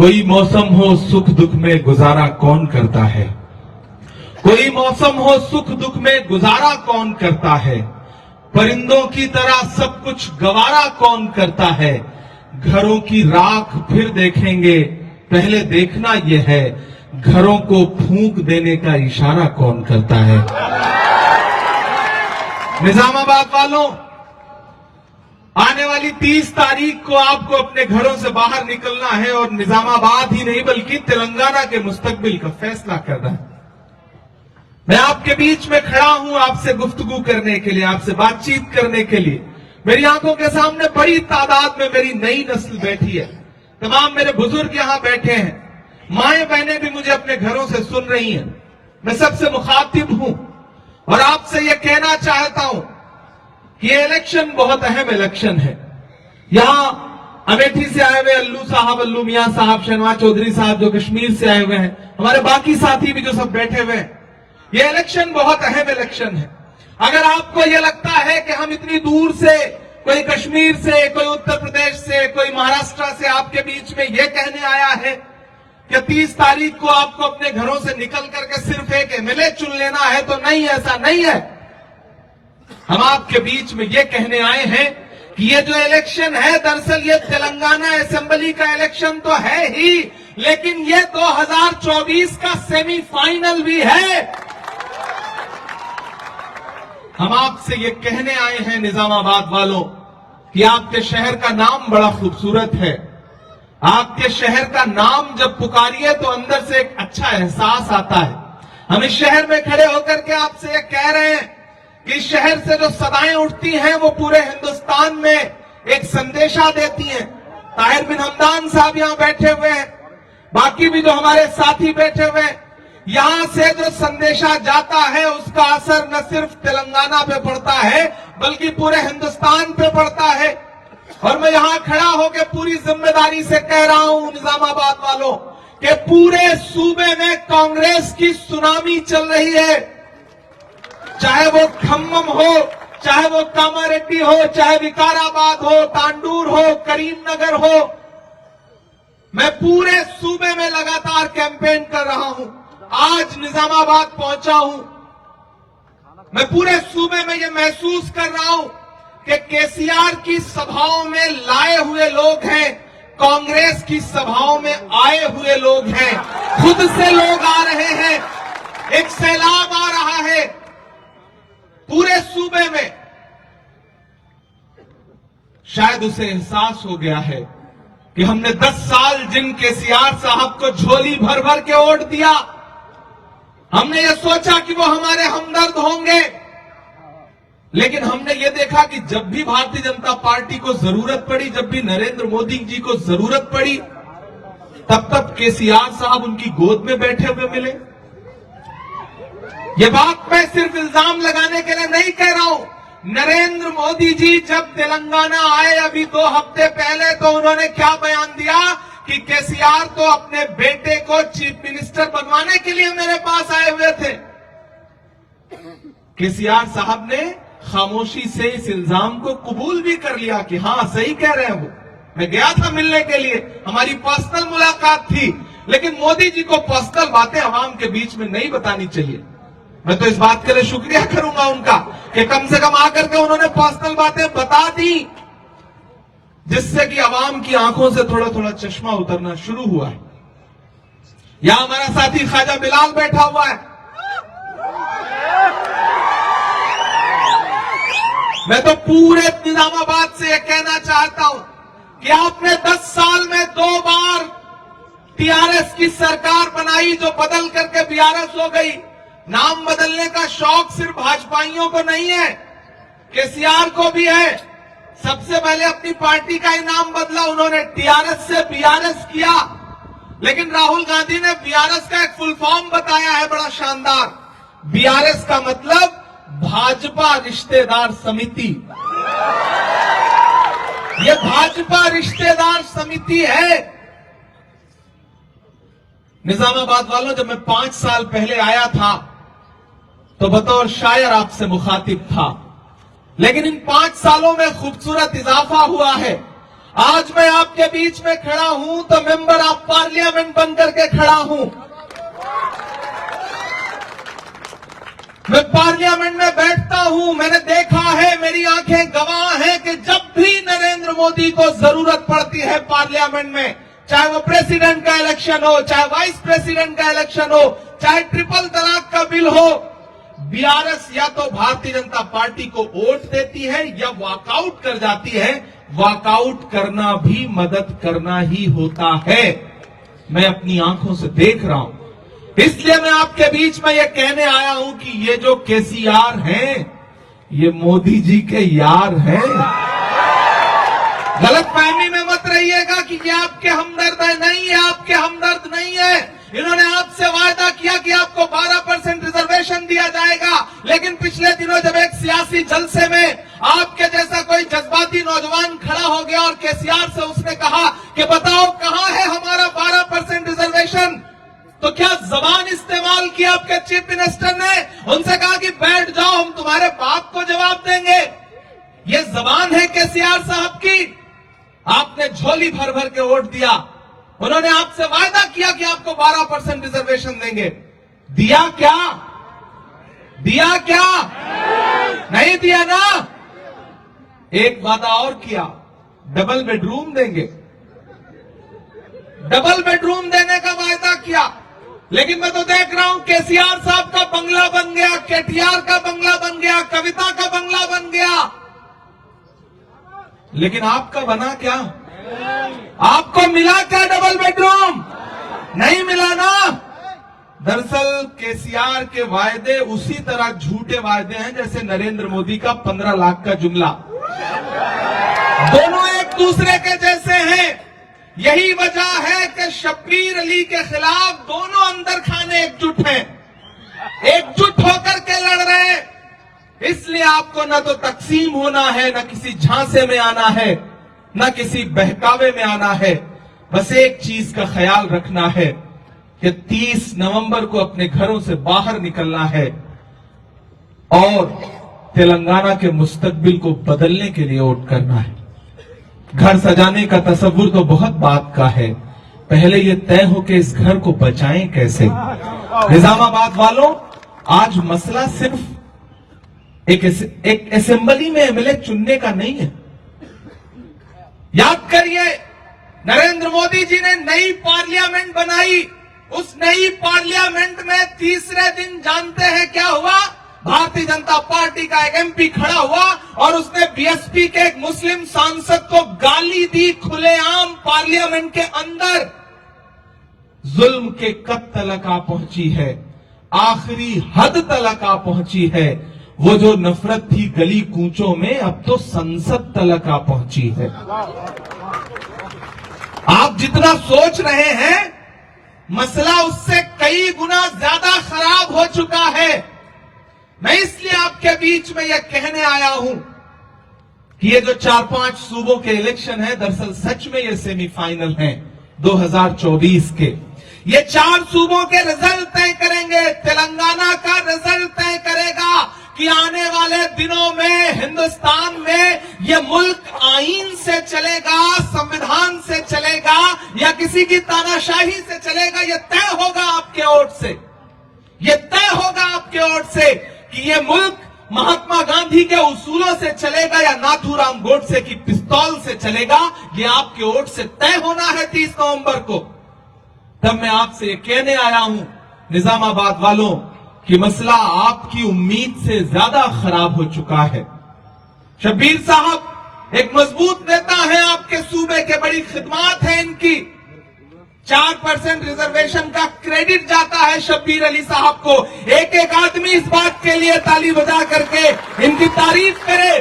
कोई मौसम हो सुख दुख में गुजारा कौन करता है, कोई मौसम हो सुख दुख में गुजारा कौन करता है, परिंदों की तरह सब कुछ गवारा कौन करता है, घरों की राख फिर देखेंगे पहले देखना यह है, घरों को फूंक देने का इशारा कौन करता है। निजामाबाद वालों, आने वाली 30 तारीख को आपको अपने घरों से बाहर निकलना है और निजामाबाद ही नहीं बल्कि तेलंगाना के मुस्तकबिल का फैसला करना है। मैं आपके बीच में खड़ा हूं आपसे गुफ्तगू करने के लिए, आपसे बातचीत करने के लिए। मेरी आंखों के सामने बड़ी तादाद में मेरी नई नस्ल बैठी है, तमाम मेरे बुजुर्ग यहां बैठे हैं, माएं बहनें भी मुझे अपने घरों से सुन रही हैं। मैं सबसे मुखातिब हूं और आपसे यह कहना चाहता हूं कि ये इलेक्शन बहुत अहम इलेक्शन है। यहां अमेठी से आए हुए अल्लू साहब, अल्लू मियां साहब, शहनवाज चौधरी साहब जो कश्मीर से आए हुए हैं, हमारे बाकी साथी भी जो सब बैठे हुए हैं, ये इलेक्शन बहुत अहम इलेक्शन है। अगर आपको यह लगता है कि हम इतनी दूर से, कोई कश्मीर से, कोई उत्तर प्रदेश से, कोई महाराष्ट्र से आपके बीच में यह कहने आया है कि 30 तारीख को आपको अपने घरों से निकल करके सिर्फ एक एमएलए चुन लेना है, तो नहीं, ऐसा नहीं है। हम आपके बीच में यह कहने आए हैं कि ये जो इलेक्शन है, दरअसल ये तेलंगाना असेंबली का इलेक्शन तो है ही, लेकिन ये 2024 का सेमीफाइनल भी है। हम आपसे ये कहने आए हैं निजामाबाद वालों कि आपके शहर का नाम बड़ा खूबसूरत है। आपके शहर का नाम जब पुकारिए तो अंदर से एक अच्छा एहसास आता है। हम इस शहर में खड़े होकर के आपसे ये कह रहे हैं कि इस शहर से जो सदाएं उठती हैं वो पूरे हिंदुस्तान में एक संदेशा देती हैं। ताहिर बिन हमदान साहब यहां बैठे हुए हैं, बाकी भी जो हमारे साथी बैठे हुए हैं, यहां से जो संदेशा जाता है उसका असर न सिर्फ तेलंगाना पे पड़ता है बल्कि पूरे हिंदुस्तान पे पड़ता है। और मैं यहां खड़ा होकर पूरी जिम्मेदारी से कह रहा हूं निजामाबाद वालों कि पूरे सूबे में कांग्रेस की सुनामी चल रही है। चाहे वो खम्मम हो, चाहे वो कामारेड्डी हो, चाहे विकाराबाद हो, तांडूर हो, करीमनगर हो, मैं पूरे सूबे में लगातार कैंपेन कर रहा हूं। आज निजामाबाद पहुंचा हूं, मैं पूरे सूबे में यह महसूस कर रहा हूं कि केसीआर की सभाओं में लाए हुए लोग हैं, कांग्रेस की सभाओं में आए हुए लोग हैं, खुद से लोग आ रहे हैं, एक सैलाब आ रहा है पूरे सूबे में। शायद उसे एहसास हो गया है कि हमने 10 साल जिन केसीआर साहब को झोली भर भर के वोट दिया, हमने ये सोचा कि वो हमारे हमदर्द होंगे, लेकिन हमने ये देखा कि जब भी भारतीय जनता पार्टी को जरूरत पड़ी, जब भी नरेंद्र मोदी जी को जरूरत पड़ी, तब केसीआर साहब उनकी गोद में बैठे हुए मिले। ये बात मैं सिर्फ इल्जाम लगाने के लिए नहीं कह रहा हूं। नरेंद्र मोदी जी जब तेलंगाना आए अभी 2 हफ्ते पहले, तो उन्होंने क्या बयान दिया कि केसीआर तो अपने बेटे को चीफ मिनिस्टर बनवाने के लिए मेरे पास आए हुए थे। केसीआर साहब ने खामोशी से इस इल्जाम को कबूल भी कर लिया कि हां सही कह रहे हैं वो, मैं गया था मिलने के लिए, हमारी पर्सनल मुलाकात थी, लेकिन मोदी जी को पर्सनल बातें आवाम के बीच में नहीं बतानी चाहिए। मैं तो इस बात के लिए शुक्रिया करूंगा उनका कि कम से कम आकर के उन्होंने पर्सनल बातें बता दी, जिससे कि आवाम की आंखों से थोड़ा थोड़ा चश्मा उतरना शुरू हुआ है। यहां हमारा साथी ख्वाजा बिलाल बैठा हुआ है। मैं तो पूरे निजामाबाद से यह कहना चाहता हूं कि आपने 10 साल में 2 बार टीआरएस की सरकार बनाई जो बदल करके बीआरएस हो गई। नाम बदलने का शौक सिर्फ भाजपाइयों को नहीं है, केसीआर को भी है। सबसे पहले अपनी पार्टी का ही नाम बदला उन्होंने, टीआरएस से बीआरएस किया, लेकिन राहुल गांधी ने बीआरएस का एक फुल फॉर्म बताया है बड़ा शानदार। बीआरएस का मतलब भाजपा रिश्तेदार समिति। ये भाजपा रिश्तेदार समिति है। निजामाबाद वालों, जब मैं 5 साल पहले आया था तो बतौर शायर आपसे मुखातिब था, लेकिन इन 5 सालों में खूबसूरत इजाफा हुआ है। आज मैं आपके बीच में खड़ा हूं तो मेंबर ऑफ पार्लियामेंट बनकर के खड़ा हूं। मैं पार्लियामेंट में बैठता हूं, मैंने देखा है, मेरी आंखें गवाह हैं कि जब भी नरेंद्र मोदी को जरूरत पड़ती है पार्लियामेंट में, चाहे वो प्रेसिडेंट का इलेक्शन हो, चाहे वाइस प्रेसिडेंट का इलेक्शन हो, चाहे ट्रिपल तलाक का बिल हो, बीआरएस या तो भारतीय जनता पार्टी को वोट देती है या वॉकआउट कर जाती है। वॉकआउट करना भी मदद करना ही होता है। मैं अपनी आंखों से देख रहा हूं, इसलिए मैं आपके बीच में यह कहने आया हूं कि ये जो केसीआर हैं, ये मोदी जी के यार हैं। गलतफहमी में मत रहिएगा कि ये आपके हमदर्द है, नहीं है, आपके हमदर्द नहीं है। इन्होंने आपसे वायदा किया कि आपको 12% रिजर्वेशन दिया जाएगा, लेकिन पिछले दिनों जब एक सियासी जलसे में आपके जैसा कोई जज्बाती नौजवान खड़ा हो गया और केसीआर से उसने कहा कि बताओ कहां है हमारा 12% रिजर्वेशन, तो क्या जबान इस्तेमाल की आपके चीफ मिनिस्टर ने? उनसे कहा कि बैठ जाओ, हम तुम्हारे बाप को जवाब देंगे। ये जबान है केसीआर साहब की। आपने झोली भर भर के वोट दिया, उन्होंने आपसे वायदा किया कि आपको 12% रिजर्वेशन देंगे। दिया क्या? दिया क्या? नहीं दिया ना। एक वादा और किया, डबल बेडरूम देंगे, डबल बेडरूम देने का वायदा किया। लेकिन मैं तो देख रहा हूं केसीआर साहब का बंगला बन गया, केटीआर का बंगला बन गया, कविता का बंगला बन गया, लेकिन आपका बना क्या? आपको मिला क्या डबल बेडरूम? नहीं मिला ना। दरअसल केसीआर के वायदे उसी तरह झूठे वायदे हैं जैसे नरेंद्र मोदी का 15 लाख का जुमला। दोनों एक दूसरे के जैसे हैं। यही वजह है कि शब्बीर अली के खिलाफ दोनों अंदर खाने एकजुट हैं, एकजुट होकर के लड़ रहे हैं। इसलिए आपको न तो तकसीम होना है, न किसी झांसे में आना है, न किसी बहकावे में आना है। बस एक चीज का ख्याल रखना है कि 30 नवंबर को अपने घरों से बाहर निकलना है और तेलंगाना के मुस्तकबिल को बदलने के लिए वोट करना है। घर सजाने का तस्वुर तो बहुत बात का है, पहले ये तय हो कि इस घर को बचाएं कैसे। निजामाबाद वालों, आज मसला सिर्फ एक असेंबली में एमएलए चुनने का नहीं है। याद करिए, नरेंद्र मोदी जी ने नई पार्लियामेंट बनाई। उस नई पार्लियामेंट में तीसरे दिन जानते हैं क्या हुआ? भारतीय जनता पार्टी का एक एमपी खड़ा हुआ और उसने बीएसपी के एक मुस्लिम सांसद को गाली दी खुलेआम पार्लियामेंट के अंदर। जुल्म के कद तलक आ पहुंची है, आखिरी हद तलक आ पहुंची है। वो जो नफरत थी गली कूचों में, अब तो संसद तलक आ पहुंची है। आप जितना सोच रहे हैं, मसला उससे कई गुना ज्यादा खराब हो चुका है। मैं इसलिए आपके बीच में यह कहने आया हूं कि ये जो 4-5 सूबों के इलेक्शन है, दरअसल सच में ये सेमीफाइनल हैं 2024 के। ये 4 सूबों के रिजल्ट तय करेंगे। तेलंगाना का रिजल्ट तय करेगा कि आने वाले दिनों में हिंदुस्तान में ये मुल्क आईन से चलेगा, संविधान से चलेगा या किसी की तानाशाही से चलेगा। ये तय होगा आपके वोट से, ये तय होगा आपके वोट से कि ये मुल्क महात्मा गांधी के उसूलों से चलेगा या नाथूराम गोडसे की पिस्तौल से चलेगा। ये आपके वोट से तय होना है 30 नवंबर को। तब मैं आपसे ये कहने आया हूं निजामाबाद वालों कि मसला आपकी उम्मीद से ज्यादा खराब हो चुका है। शब्बीर साहब एक मजबूत नेता है आपके सूबे के, बड़ी खिदमत है इनकी। 4% रिजर्वेशन का क्रेडिट जाता है शब्बीर अली साहब को। एक एक आदमी इस बात के लिए ताली बजा करके इनकी तारीफ करे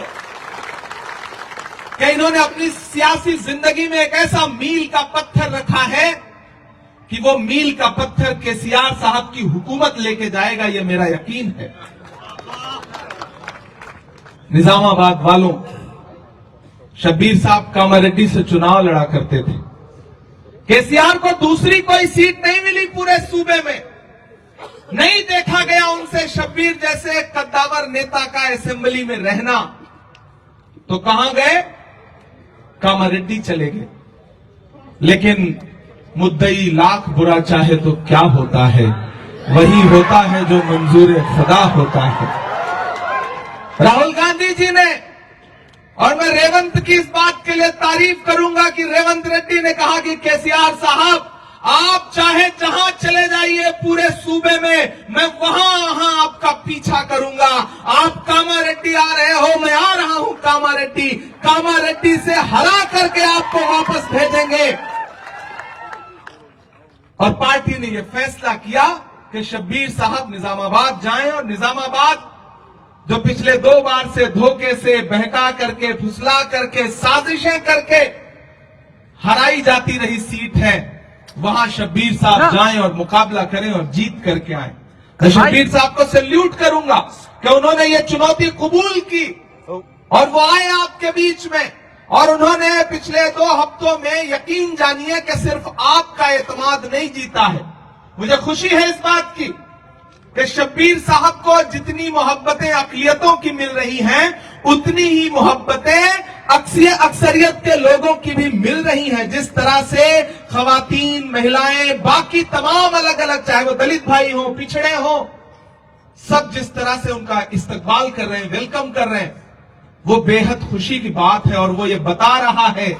कि इन्होंने अपनी सियासी जिंदगी में एक ऐसा मील का पत्थर रखा है कि वो मील का पत्थर केसीआर साहब की हुकूमत लेके जाएगा, ये मेरा यकीन है। निजामाबाद वालों, शब्बीर साहब कामारेड्डी से चुनाव लड़ा करते थे। केसीआर को दूसरी कोई सीट नहीं मिली पूरे सूबे में। नहीं देखा गया उनसे शब्बीर जैसे कद्दावर नेता का असेंबली में रहना। तो कहां गए? कामारेड्डी चले गए, लेकिन मुद्दई लाख बुरा चाहे तो क्या होता है, वही होता है जो मंजूर खुदा होता है। राहुल गांधी जी ने, और मैं रेवंत की इस बात के लिए तारीफ करूंगा कि रेवंत रेड्डी ने कहा कि केसीआर साहब आप चाहे जहां चले जाइए पूरे सूबे में, मैं वहां आपका पीछा करूंगा। आप कामारेड्डी आ रहे हो, मैं आ रहा हूं कामारेड्डी, कामारेड्डी से हरा करके आपको वापस भेजेंगे। और पार्टी ने यह फैसला किया कि शब्बीर साहब निजामाबाद जाएं, और निजामाबाद जो पिछले 2 बार से धोखे से, बहका करके, फुसला करके, साजिशें करके हराई जाती रही सीट है, वहां शब्बीर साहब जाएं और मुकाबला करें और जीत करके आए। मैं शब्बीर साहब को सैल्यूट करूंगा कि उन्होंने ये चुनौती कबूल की और वो आए आपके बीच में, और उन्होंने पिछले 2 हफ्तों में यकीन जानिए कि सिर्फ आपका एतमाद नहीं जीता है। मुझे खुशी है इस बात की कि शब्बीर साहब को जितनी मोहब्बतें अक़लियतों की मिल रही हैं, उतनी ही मोहब्बतें अक्सरियत के लोगों की भी मिल रही हैं। जिस तरह से खवातीन, महिलाएं, बाकी तमाम अलग अलग, चाहे वो दलित भाई हो, पिछड़े हो, सब जिस तरह से उनका इस्तकबाल कर रहे हैं, वेलकम कर रहे हैं, वो बेहद खुशी की बात है। और वो ये बता रहा है,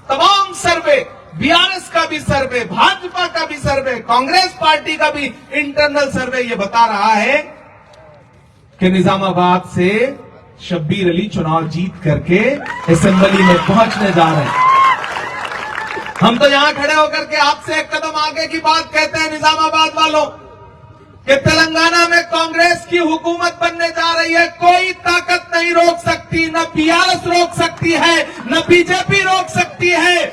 तमाम सर्वे, बीआरएस का भी सर्वे, भाजपा का भी सर्वे, कांग्रेस पार्टी का भी इंटरनल सर्वे ये बता रहा है कि निजामाबाद से शब्बीर अली चुनाव जीत करके असेंबली में पहुंचने जा रहे हैं। हम तो यहां खड़े होकर के आपसे एक कदम आगे की बात कहते हैं निजामाबाद वालों कि तेलंगाना में कांग्रेस की हुकूमत बनने जा रही है। कोई ताकत नहीं रोक सकती, न बीआरएस रोक सकती है, न बीजेपी रोक सकती है।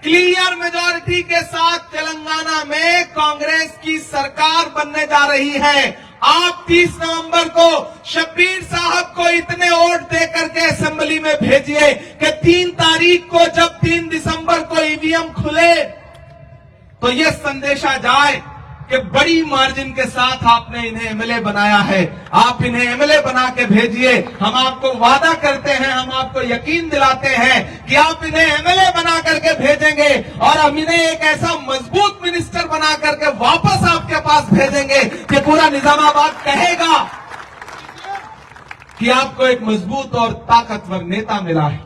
क्लियर मेजॉरिटी के साथ तेलंगाना में कांग्रेस की सरकार बनने जा रही है। आप 30 नवंबर को शब्बीर साहब को इतने वोट देकर के असेंबली में भेजिए कि 3 तारीख को, जब 3 दिसंबर को ईवीएम खुले, तो यह संदेशा जाए कि बड़ी मार्जिन के साथ आपने इन्हें एमएलए बनाया है। आप इन्हें एमएलए बना के भेजिए। हम आपको वादा करते हैं, हम आपको यकीन दिलाते हैं कि आप इन्हें एमएलए बना करके भेजेंगे और हम इन्हें एक ऐसा मजबूत मिनिस्टर बना करके वापस आपके पास भेजेंगे कि पूरा निजामाबाद कहेगा कि आपको एक मजबूत और ताकतवर नेता मिला है,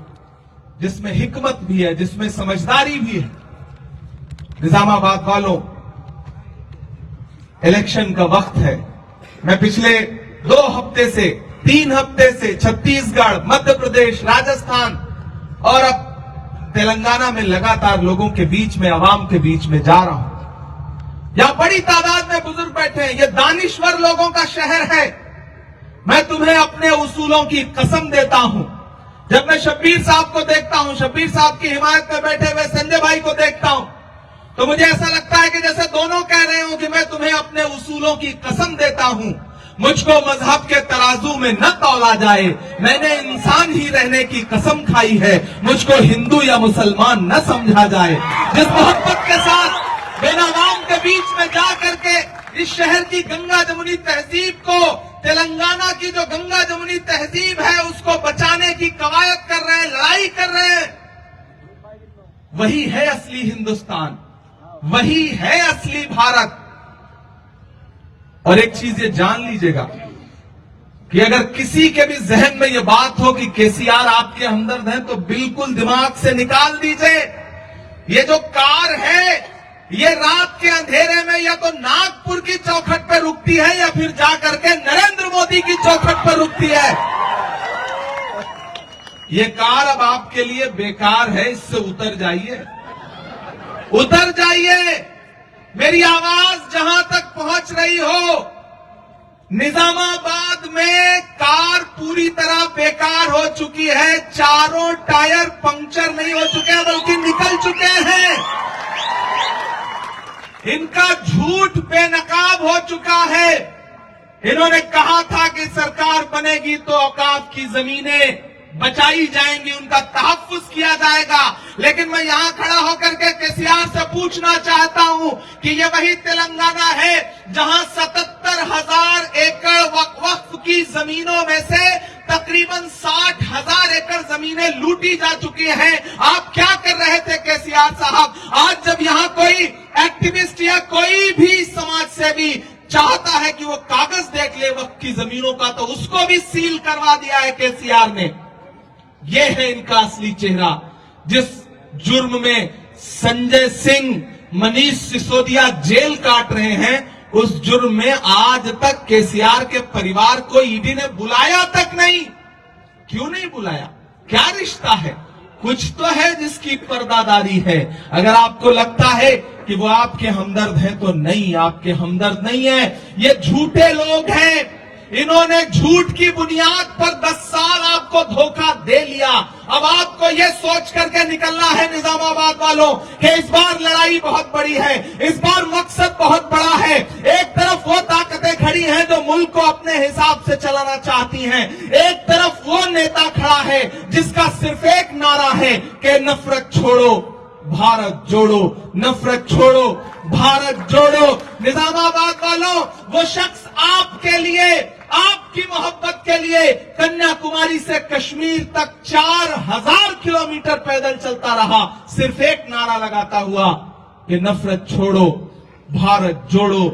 जिसमें हिकमत भी है, जिसमें समझदारी भी है। निजामाबाद वालों, इलेक्शन का वक्त है। मैं पिछले 2 हफ्ते से, 3 हफ्ते से छत्तीसगढ़, मध्य प्रदेश, राजस्थान और अब तेलंगाना में लगातार लोगों के बीच में, आवाम के बीच में जा रहा हूं। यहां बड़ी तादाद में बुजुर्ग बैठे हैं। यह दानिश्वर लोगों का शहर है। मैं तुम्हें अपने उसूलों की कसम देता हूं। जब मैं शब्बीर साहब को देखता हूं, शब्बीर साहब की हिमायत में बैठे हुए संजय भाई को देखता हूं, तो मुझे ऐसा लगता है कि जैसे दोनों कह रहे हो कि मैं तुम्हें अपने उसूलों की कसम देता हूं। मुझको मजहब के तराजू में न तौला जाए, मैंने इंसान ही रहने की कसम खाई है। मुझको हिंदू या मुसलमान न समझा जाए। जिस मोहब्बत के साथ बेनावाम के बीच में जा करके इस शहर की गंगा जमुनी तहजीब को, तेलंगाना की जो गंगा जमुनी तहजीब है, उसको बचाने की कवायद कर रहे हैं, लड़ाई कर रहे हैं, वही है असली हिंदुस्तान, वही है असली भारत। और एक चीज ये जान लीजिएगा कि अगर किसी के भी जहन में ये बात हो कि केसीआर आपके हमदर्द हैं, तो बिल्कुल दिमाग से निकाल दीजिए। ये जो कार है, ये रात के अंधेरे में या तो नागपुर की चौखट पर रुकती है या फिर जाकर के नरेंद्र मोदी की चौखट पर रुकती है। ये कार अब आपके लिए बेकार है, इससे उतर जाइए, उतर जाइए। मेरी आवाज जहां तक पहुंच रही हो, निजामाबाद में कार पूरी तरह बेकार हो चुकी है। चारों टायर पंक्चर नहीं हो चुके हैं, बल्कि निकल चुके हैं। इनका झूठ बेनकाब हो चुका है। इन्होंने कहा था कि सरकार बनेगी तो औकाफ की जमीनें बचाई जाएंगी, उनका तहफ्फुज किया जाएगा। लेकिन मैं यहां खड़ा होकर के केसीआर से पूछना चाहता हूं कि ये वही तेलंगाना है जहां 77,000 एकड़ वक्फ की जमीनों में से तकरीबन 60,000 एकड़ जमीनें लूटी जा चुकी हैं। आप क्या कर रहे थे केसीआर साहब? आज जब यहां कोई एक्टिविस्ट या कोई भी समाज सेवी चाहता है कि वो कागज देख ले वक्त की जमीनों का, तो उसको भी सील करवा दिया है केसीआर ने। ये है इनका असली चेहरा। जिस जुर्म में संजय सिंह, मनीष सिसोदिया जेल काट रहे हैं, उस जुर्म में आज तक केसीआर के परिवार को ईडी ने बुलाया तक नहीं। क्यों नहीं बुलाया? क्या रिश्ता है? कुछ तो है जिसकी पर्दादारी है। अगर आपको लगता है कि वो आपके हमदर्द हैं, तो नहीं, आपके हमदर्द नहीं है, ये झूठे लोग हैं। इन्होंने झूठ की बुनियाद पर 10 साल आपको धोखा दे लिया। अब आपको ये सोच करके निकलना है निजामाबाद वालों कि इस बार लड़ाई बहुत बड़ी है, इस बार मकसद बहुत बड़ा है। एक तरफ वो ताकतें खड़ी हैं जो मुल्क को अपने हिसाब से चलाना चाहती हैं, एक तरफ वो नेता खड़ा है जिसका सिर्फ एक नारा है कि नफरत छोड़ो भारत जोड़ो, नफरत छोड़ो भारत जोड़ो। निजामाबाद वालों, वो शख्स आपके लिए, आपकी मोहब्बत के लिए कन्याकुमारी से कश्मीर तक 4000 किलोमीटर पैदल चलता रहा, सिर्फ एक नारा लगाता हुआ कि नफरत छोड़ो भारत जोड़ो।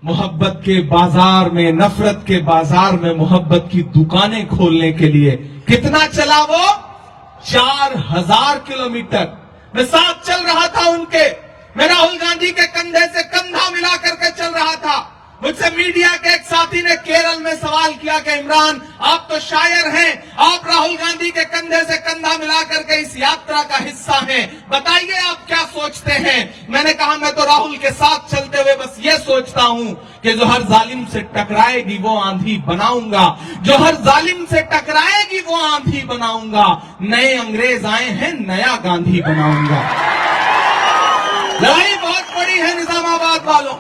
मोहब्बत के बाजार में, नफरत के बाजार में मोहब्बत की दुकानें खोलने के लिए कितना चला वो? 4000 किलोमीटर। मैं साथ चल रहा था उनके, मैं राहुल गांधी के कंधे से कंधा मिला करके चल रहा था। मुझसे मीडिया के एक साथी ने केरल में सवाल किया कि इमरान, आप तो शायर हैं, आप राहुल गांधी के कंधे से कंधा मिला करके इस यात्रा का हिस्सा हैं, बताइए आप क्या सोचते हैं? मैंने कहा, मैं तो राहुल के साथ चलते हुए बस ये सोचता हूं कि जो हर जालिम से टकराएगी वो आंधी बनाऊंगा, जो हर जालिम से टकराएगी वो आंधी बनाऊंगा। नए अंग्रेज आए हैं, नया गांधी बनाऊंगा। लड़ाई बहुत बड़ी है निजामाबाद वालों,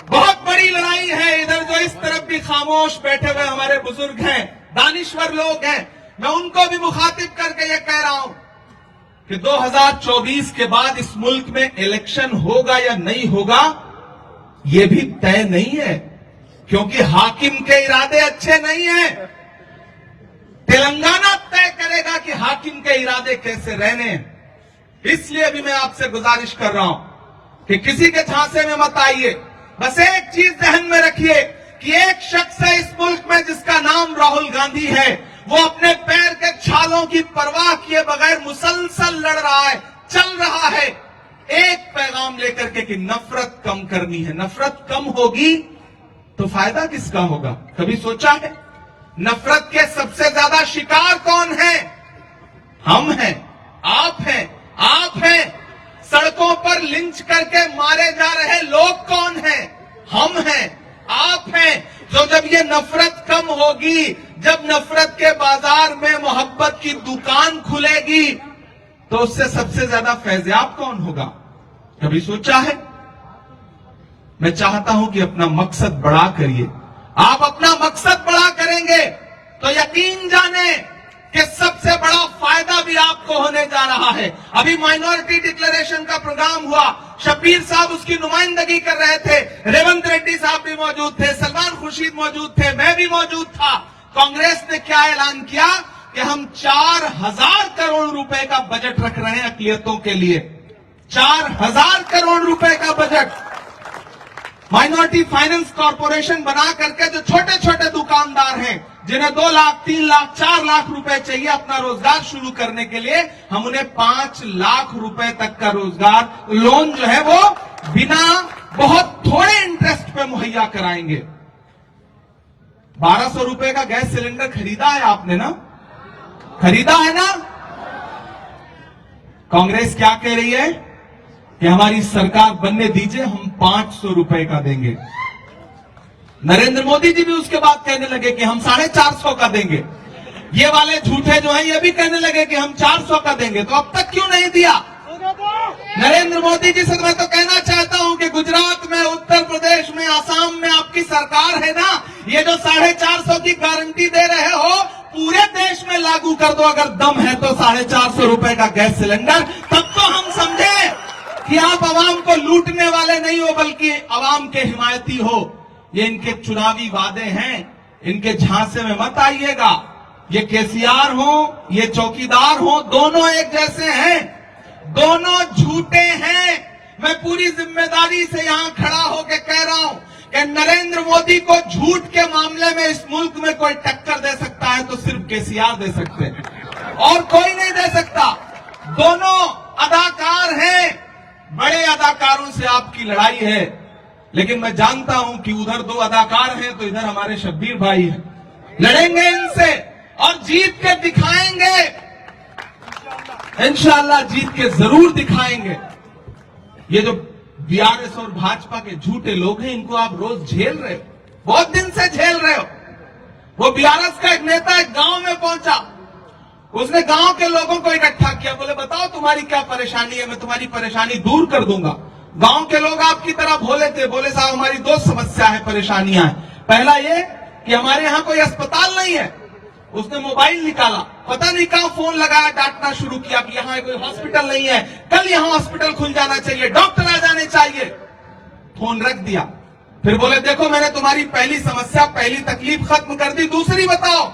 बहुत बड़ी लड़ाई है। इधर जो इस तरफ भी खामोश बैठे हुए हमारे बुजुर्ग हैं, दानिश्वर लोग हैं, मैं उनको भी मुखातिब करके ये कह रहा हूं कि 2024 के बाद इस मुल्क में इलेक्शन होगा या नहीं होगा, ये भी तय नहीं है, क्योंकि हाकिम के इरादे अच्छे नहीं हैं। तेलंगाना तय करेगा कि हाकिम के इरादे कैसे रहने हैं। इसलिए भी मैं आपसे गुजारिश कर रहा हूं कि किसी के झांसे में मत आइए। बस एक चीज ध्यान में रखिए कि एक शख्स है इस मुल्क में जिसका नाम राहुल गांधी है, वो अपने पैर के छालों की परवाह किए बगैर मुसलसल लड़ रहा है, चल रहा है, एक पैगाम लेकर के कि नफरत कम करनी है। नफरत कम होगी तो फायदा किसका होगा? कभी सोचा है? नफरत के सबसे ज्यादा शिकार कौन है? हम हैं, आप हैं, आप हैं। सड़कों पर लिंच करके मारे जा रहे लोग कौन हैं? हम हैं, आप हैं। तो जब ये नफरत कम होगी, जब नफरत के बाजार में मोहब्बत की दुकान खुलेगी, तो उससे सबसे ज्यादा फैज़याब कौन होगा? कभी सोचा है? मैं चाहता हूं कि अपना मकसद बड़ा करिए। आप अपना मकसद बड़ा करेंगे तो यकीन जाने कि सबसे बड़ा फायदा भी आपको होने जा रहा है। अभी माइनॉरिटी डिक्लेरेशन का प्रोग्राम हुआ, शब्बीर साहब उसकी नुमाइंदगी कर रहे थे, रेवंत रेड्डी साहब भी मौजूद थे, सलमान खुर्शीद मौजूद थे, मैं भी मौजूद था। कांग्रेस ने क्या ऐलान किया कि हम 4000 करोड़ रुपए का बजट रख रहे हैं अक़लियतों के लिए। 4000 करोड़ रुपए का बजट। माइनॉरिटी फाइनेंस कॉर्पोरेशन बना करके जो छोटे छोटे दुकानदार हैं, जिन्हें 2 लाख, 3 लाख, 4 लाख रुपए चाहिए अपना रोजगार शुरू करने के लिए, हम उन्हें 5 लाख रुपए तक का रोजगार लोन जो है वो बिना बहुत थोड़े इंटरेस्ट पे मुहैया कराएंगे। 1200 रुपए का गैस सिलेंडर खरीदा है आपने ना? खरीदा है ना? कांग्रेस क्या कह रही है कि हमारी सरकार बनने दीजिए, हम 500 रुपए का देंगे। नरेंद्र मोदी जी भी उसके बाद कहने लगे कि हम 450 का देंगे। ये वाले झूठे जो हैं ये भी कहने लगे कि हम 400 का देंगे। तो अब तक क्यों नहीं दिया? नरेंद्र मोदी जी से मैं तो कहना चाहता हूं कि गुजरात में, उत्तर प्रदेश में, आसाम में आपकी सरकार है ना, ये जो 450 की गारंटी दे रहे हो, पूरे देश में लागू कर दो। अगर दम है तो 450 रुपए का गैस सिलेंडर, तब तो हम समझे कि आप आवाम को लूटने वाले नहीं हो बल्कि आवाम के हिमायती हो। ये इनके चुनावी वादे हैं, इनके झांसे में मत आइएगा। ये केसीआर हो, ये चौकीदार हो, दोनों एक जैसे हैं, दोनों झूठे हैं। मैं पूरी जिम्मेदारी से यहां खड़ा होकर कह रहा हूं कि नरेंद्र मोदी को झूठ के मामले में इस मुल्क में कोई टक्कर दे सकता है तो सिर्फ केसीआर दे सकते हैं और कोई नहीं दे सकता। दोनों अदाकार हैं, बड़े अदाकारों से आपकी लड़ाई है, लेकिन मैं जानता हूं कि उधर दो अदाकार हैं तो इधर हमारे शब्बीर भाई हैं। लड़ेंगे इनसे और जीत के दिखाएंगे, इंशाअल्लाह जीत के जरूर दिखाएंगे। ये जो बीआरएस और भाजपा के झूठे लोग हैं, इनको आप रोज झेल रहे हो, बहुत दिन से झेल रहे हो। वो बीआरएस का एक नेता एक गांव में पहुंचा, उसने गांव के लोगों को इकट्ठा किया, बोले बताओ तुम्हारी क्या परेशानी है, मैं तुम्हारी परेशानी दूर कर दूंगा। गांव के लोग आपकी तरह भोले थे, बोले साहब हमारी दो समस्या है, परेशानियां हैं। पहला ये कि हमारे यहां कोई अस्पताल नहीं है। उसने मोबाइल निकाला, पता नहीं कहां फोन लगाया, डांटना शुरू किया कि यहां कोई हॉस्पिटल नहीं है, कल यहां हॉस्पिटल खुल जाना चाहिए, डॉक्टर आ जाने चाहिए। फोन रख दिया, फिर बोले देखो मैंने तुम्हारी पहली समस्या, पहली तकलीफ खत्म कर दी, दूसरी बताओ।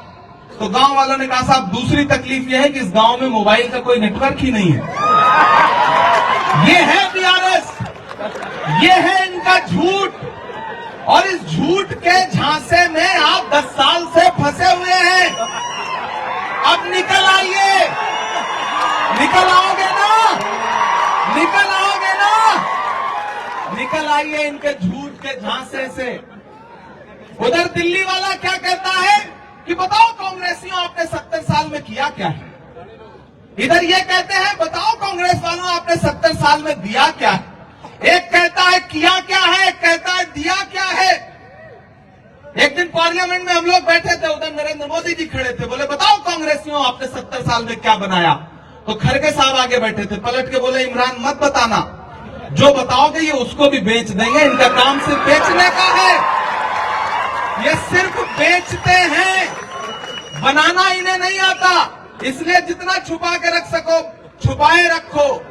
तो गांव वालों ने कहा साहब दूसरी तकलीफ यह है कि इस गांव में मोबाइल का कोई नेटवर्क ही नहीं है। ये है बीआरएस, ये है इनका झूठ, और इस झूठ के झांसे में आप 10 साल से फंसे हुए हैं। अब निकल आइए, निकल आओगे ना, निकल आओगे ना, निकल आइए इनके झूठ के झांसे से। उधर दिल्ली वाला क्या कहता है कि बताओ कांग्रेसियों आपने 70 साल में किया क्या है। इधर ये कहते हैं बताओ कांग्रेस वालों आपने 70 साल में दिया क्या है। एक कहता है किया क्या है, एक कहता है दिया क्या है। एक दिन पार्लियामेंट में हम लोग बैठे थे, उधर नरेंद्र मोदी जी खड़े थे, बोले बताओ कांग्रेसियों आपने 70 साल में क्या बनाया। तो खड़गे साहब आगे बैठे थे, पलट के बोले इमरान मत बताना, जो बताओगे ये उसको भी बेच देंगे, इनका काम सिर्फ बेचने का है, ये सिर्फ बेचते हैं, बनाना इन्हें नहीं आता। इसलिए जितना छुपा के रख सको छुपाए रखो,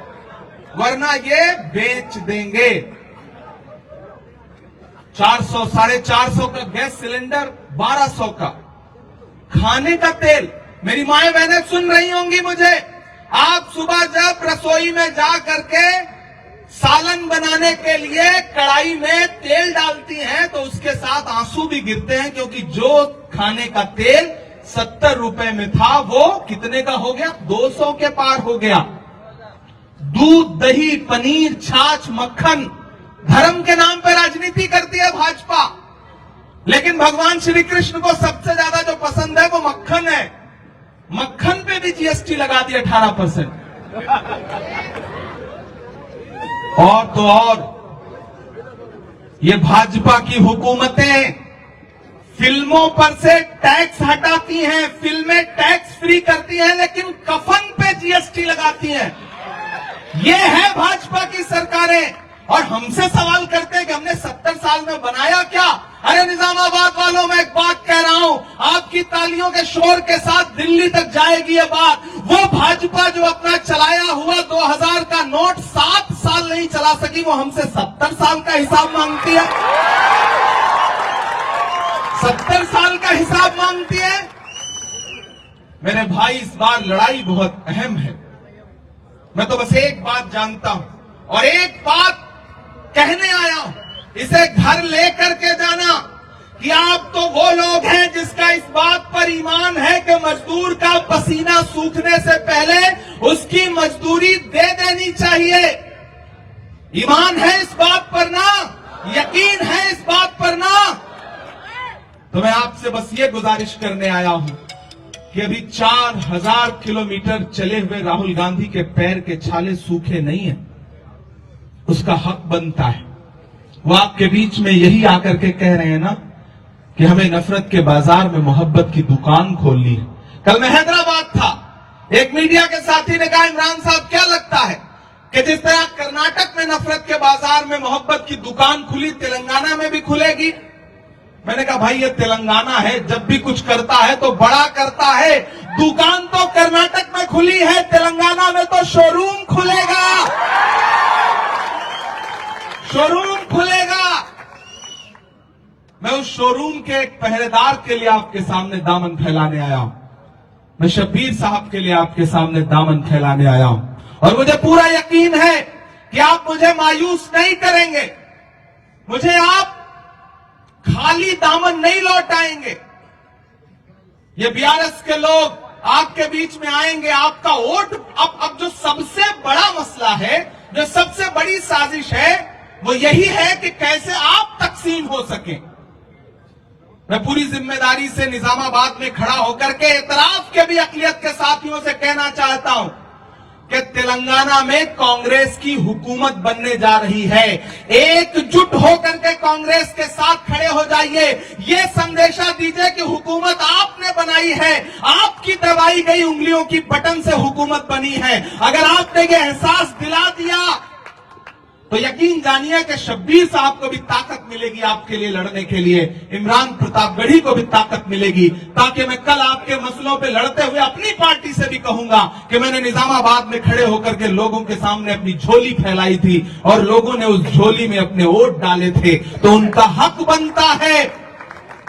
वरना ये बेच देंगे। 400 450 का गैस सिलेंडर, 1200 का खाने का तेल। मेरी माएं बहनें सुन रही होंगी मुझे, आप सुबह जब रसोई में जा करके सालन बनाने के लिए कढ़ाई में तेल डालती हैं तो उसके साथ आंसू भी गिरते हैं, क्योंकि जो खाने का तेल 70 रुपए में था वो कितने का हो गया, 200 के पार हो गया। दूध, दही, पनीर, छाछ, मक्खन, धर्म के नाम पर राजनीति करती है भाजपा, लेकिन भगवान श्री कृष्ण को सबसे ज्यादा जो पसंद है वो मक्खन है। मक्खन पे भी जीएसटी लगा दी 18%। और तो और ये भाजपा की हुकूमतें फिल्मों पर से टैक्स हटाती हैं, फिल्में टैक्स फ्री करती हैं, लेकिन कफन पे जीएसटी लगाती हैं। ये है भाजपा की सरकारें। और हमसे सवाल करते हैं कि हमने 70 साल में बनाया क्या। अरे निजामाबाद वालों, मैं एक बात कह रहा हूं, आपकी तालियों के शोर के साथ दिल्ली तक जाएगी ये बात। वो भाजपा जो अपना चलाया हुआ 2000 का नोट 7 साल नहीं चला सकी, वो हमसे 70 साल का हिसाब मांगती है। 70 साल का हिसाब मांगती है। मेरे भाई, इस बार लड़ाई बहुत अहम है। मैं तो बस एक बात जानता हूं और एक बात कहने आया हूं, इसे घर लेकर के जाना कि आप तो वो लोग हैं जिसका इस बात पर ईमान है कि मजदूर का पसीना सूखने से पहले उसकी मजदूरी दे देनी चाहिए। ईमान है इस बात पर ना, यकीन है इस बात पर ना। तो मैं आपसे बस ये गुजारिश करने आया हूं कि अभी 4000 किलोमीटर चले हुए राहुल गांधी के पैर के छाले सूखे नहीं है, उसका हक बनता है। वो आपके बीच में यही आकर के कह रहे हैं ना कि हमें नफरत के बाजार में मोहब्बत की दुकान खोलनी है। कल मैं हैदराबाद था, एक मीडिया के साथी ने कहा इमरान साहब क्या लगता है कि जिस तरह कर्नाटक में नफरत के बाजार में मोहब्बत की दुकान खुली, तेलंगाना में भी खुलेगी। मैंने कहा भाई ये तेलंगाना है, जब भी कुछ करता है तो बड़ा करता है। दुकान तो कर्नाटक में खुली है, तेलंगाना में तो शोरूम खुलेगा, शोरूम खुलेगा। मैं उस शोरूम के एक पहरेदार के लिए आपके सामने दामन फैलाने आया हूं। मैं शब्बीर साहब के लिए आपके सामने दामन फैलाने आया हूं और मुझे पूरा यकीन है कि आप मुझे मायूस नहीं करेंगे, मुझे आप खाली दामन नहीं लौटाएंगे। ये बीआरएस के लोग आपके बीच में आएंगे, आपका वोट अब जो सबसे बड़ा मसला है, जो सबसे बड़ी साजिश है, वो यही है कि कैसे आप तकसीम हो सके। मैं पूरी जिम्मेदारी से निजामाबाद में खड़ा होकर के एतराफ के भी अकलियत के साथियों से कहना चाहता हूं कि तेलंगाना में कांग्रेस की हुकूमत बनने जा रही है। एकजुट होकर के कांग्रेस के साथ खड़े हो जाइए, ये संदेशा दीजिए कि हुकूमत आपने बनाई है, आपकी दबाई गई उंगलियों की बटन से हुकूमत बनी है। अगर आपने ये एहसास दिला दिया तो यकीन जानिए कि शब्बीर साहब को भी ताकत मिलेगी आपके लिए लड़ने के लिए, इमरान प्रतापगढ़ी को भी ताकत मिलेगी, ताकि मैं कल आपके मसलों पे लड़ते हुए अपनी पार्टी से भी कहूंगा कि मैंने निजामाबाद में खड़े होकर के लोगों के सामने अपनी झोली फैलाई थी और लोगों ने उस झोली में अपने वोट डाले थे, तो उनका हक बनता है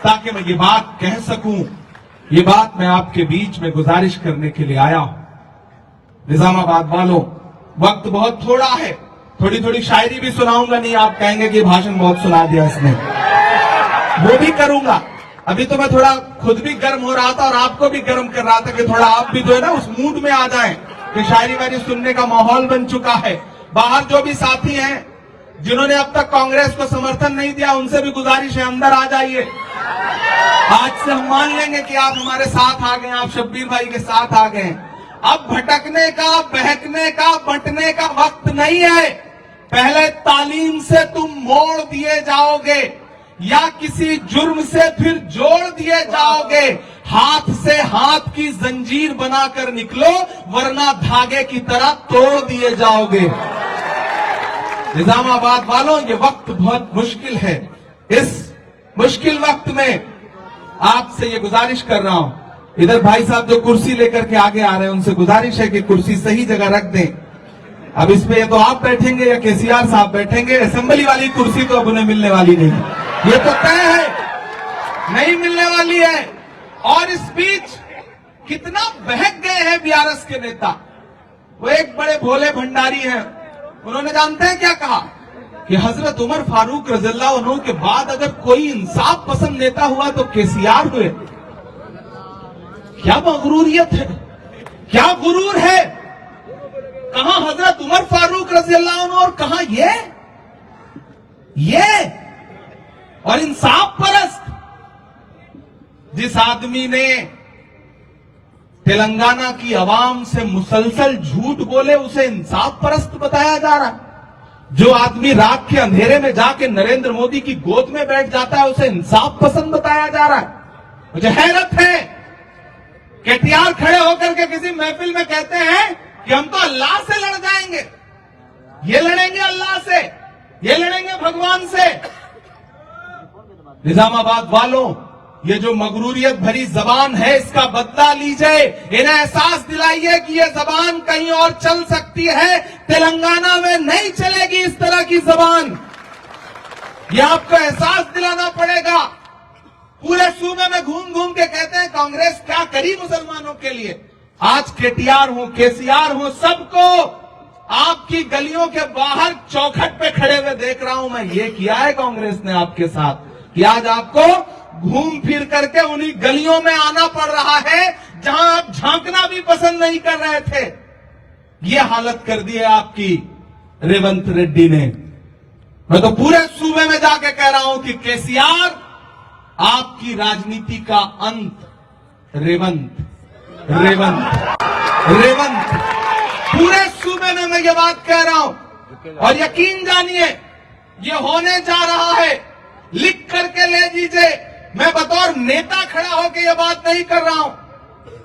ताकि मैं ये बात कह सकूं। ये बात मैं आपके बीच में गुजारिश करने के लिए आया हूं। निजामाबाद वालों, वक्त बहुत थोड़ा है, थोड़ी थोड़ी शायरी भी सुनाऊंगा, नहीं आप कहेंगे कि भाषण बहुत सुना दिया इसने, वो भी करूंगा। अभी तो मैं थोड़ा खुद भी गर्म हो रहा था और आपको भी गर्म कर रहा था कि थोड़ा आप भी जो है ना उस मूड में आ जाएं कि शायरी वायरी सुनने का माहौल बन चुका है। बाहर जो भी साथी हैं जिन्होंने अब तक कांग्रेस को समर्थन नहीं दिया, उनसे भी गुजारिश है अंदर आ जाइए। आज से हम मान लेंगे कि आप हमारे साथ आ गए, आप शब्बीर भाई के साथ आ गए। अब भटकने का, बहकने का, बंटने का वक्त नहीं है। पहले तालीम से तुम मोड़ दिए जाओगे या किसी जुर्म से फिर जोड़ दिए जाओगे। हाथ से हाथ की जंजीर बनाकर निकलो, वरना धागे की तरह तोड़ दिए जाओगे। निजामाबाद वालों, ये वक्त बहुत मुश्किल है। इस मुश्किल वक्त में आपसे ये गुजारिश कर रहा हूं, इधर भाई साहब जो कुर्सी लेकर के आगे आ रहे हैं, उनसे गुजारिश है कि कुर्सी सही जगह रख दें। अब इस पे या तो आप बैठेंगे या केसीआर साहब बैठेंगे। असेंबली वाली कुर्सी तो अब उन्हें मिलने वाली नहीं, ये तो तय है, नहीं मिलने वाली है। और इस बीच कितना बहक गए हैं बीआरएस के नेता। वो एक बड़े भोले भंडारी हैं, उन्होंने जानते हैं क्या कहा कि हजरत उमर फारूक रज़ियल्लाहु अन्हु के बाद अगर कोई इंसाफ पसंद नेता हुआ तो केसीआर हुए। क्या मगरूरियत है, क्या गुरूर है। कहां हजरत उमर फारूक रज़ियल्लाहु अन्हु और कहां ये और इंसाफ परस्त। जिस आदमी ने तेलंगाना की आवाम से मुसलसल झूठ बोले उसे इंसाफ परस्त बताया जा रहा है। जो आदमी रात के अंधेरे में जाके नरेंद्र मोदी की गोद में बैठ जाता है उसे इंसाफ पसंद बताया जा रहा है। मुझे हैरत है केटीआर खड़े होकर के किसी महफिल में कहते हैं कि हम तो अल्लाह से लड़ जाएंगे, ये लड़ेंगे अल्लाह से, ये लड़ेंगे भगवान से। निजामाबाद वालों, ये जो मगरूरियत भरी जबान है इसका बदला लीजिए। इन्हें एहसास दिलाइए कि ये जबान कहीं और चल सकती है, तेलंगाना में नहीं चलेगी इस तरह की जबान। ये आपको एहसास दिलाना पड़ेगा। पूरे सूबे में घूम घूम के कहते हैं कांग्रेस क्या करी मुसलमानों के लिए। आज केटीआर हो, केसीआर हो, सबको आपकी गलियों के बाहर चौखट पे खड़े हुए देख रहा हूं मैं। ये किया है कांग्रेस ने आपके साथ कि आज आपको घूम फिर करके उन्हीं गलियों में आना पड़ रहा है जहां आप झांकना भी पसंद नहीं कर रहे थे। ये हालत कर दी है आपकी रेवंत रेड्डी ने। मैं तो पूरे सूबे में जाके कह रहा हूं कि केसीआर, आपकी राजनीति का अंत रेवंत रेवंत रेवंत। पूरे सूबे में मैं ये बात कह रहा हूं और यकीन जानिए ये होने जा रहा है। लिख करके ले लीजिए। मैं बतौर नेता खड़ा होकर यह बात नहीं कर रहा हूं,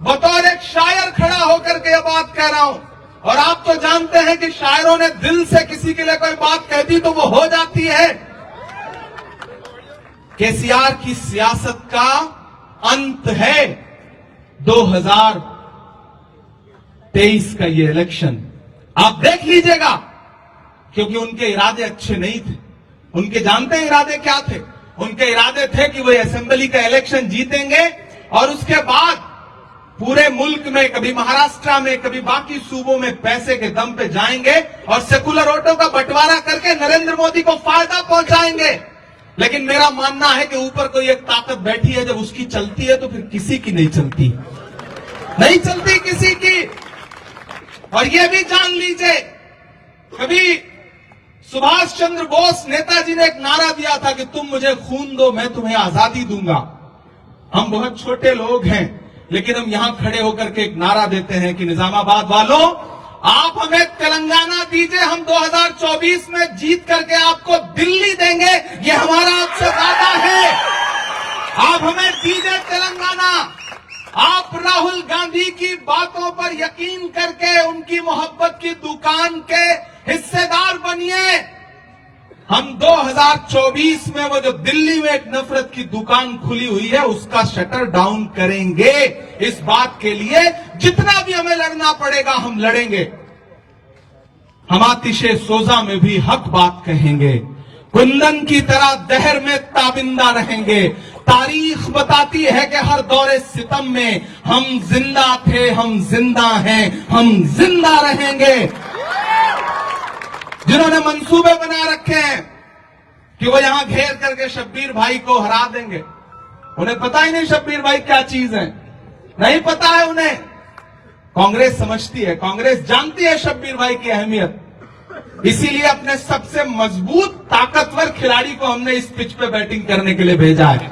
बतौर एक शायर खड़ा होकर के यह बात कह रहा हूं। और आप तो जानते हैं कि शायरों ने दिल से किसी के लिए कोई बात कह दी तो वो हो जाती है। केसीआर की सियासत का अंत है 2023 का ये इलेक्शन। आप देख लीजिएगा, क्योंकि उनके इरादे अच्छे नहीं थे। उनके जानते हैं इरादे क्या थे? उनके इरादे थे कि वो असेंबली का इलेक्शन जीतेंगे और उसके बाद पूरे मुल्क में, कभी महाराष्ट्र में, कभी बाकी सूबों में पैसे के दम पे जाएंगे और सेकुलर वोटों का बंटवारा करके नरेंद्र मोदी को फायदा पहुंचाएंगे। लेकिन मेरा मानना है कि ऊपर कोई एक ताकत बैठी है, जब उसकी चलती है तो फिर किसी की नहीं चलती, नहीं चलती किसी की। और यह भी जान लीजिए, कभी सुभाष चंद्र बोस नेताजी ने एक नारा दिया था कि तुम मुझे खून दो, मैं तुम्हें आजादी दूंगा। हम बहुत छोटे लोग हैं, लेकिन हम यहां खड़े होकर के एक नारा देते हैं कि निजामाबाद वालों, आप हमें तेलंगाना दीजिए, हम 2024 में जीत करके आपको दिल्ली देंगे, ये हमारा आपसे वादा है। आप हमें दीजिए तेलंगाना। आप राहुल गांधी की बातों पर यकीन करके उनकी मोहब्बत की दुकान के हिस्सेदार बनिए। हम 2024 में वो जो दिल्ली में एक नफरत की दुकान खुली हुई है उसका शटर डाउन करेंगे। इस बात के लिए जितना भी हमें लड़ना पड़ेगा हम लड़ेंगे। हम आतिशे सोजा में भी हक बात कहेंगे, कुंदन की तरह दहर में ताबिंदा रहेंगे। तारीख बताती है कि हर दौरे सितम में हम जिंदा थे, हम जिंदा हैं, हम जिंदा रहेंगे। जिन्होंने मंसूबे बना रखे हैं कि वो यहां घेर करके शब्बीर भाई को हरा देंगे, उन्हें पता ही नहीं शब्बीर भाई क्या चीज है, नहीं पता है उन्हें। कांग्रेस समझती है, कांग्रेस जानती है शब्बीर भाई की अहमियत, इसीलिए अपने सबसे मजबूत ताकतवर खिलाड़ी को हमने इस पिच पे बैटिंग करने के लिए भेजा है।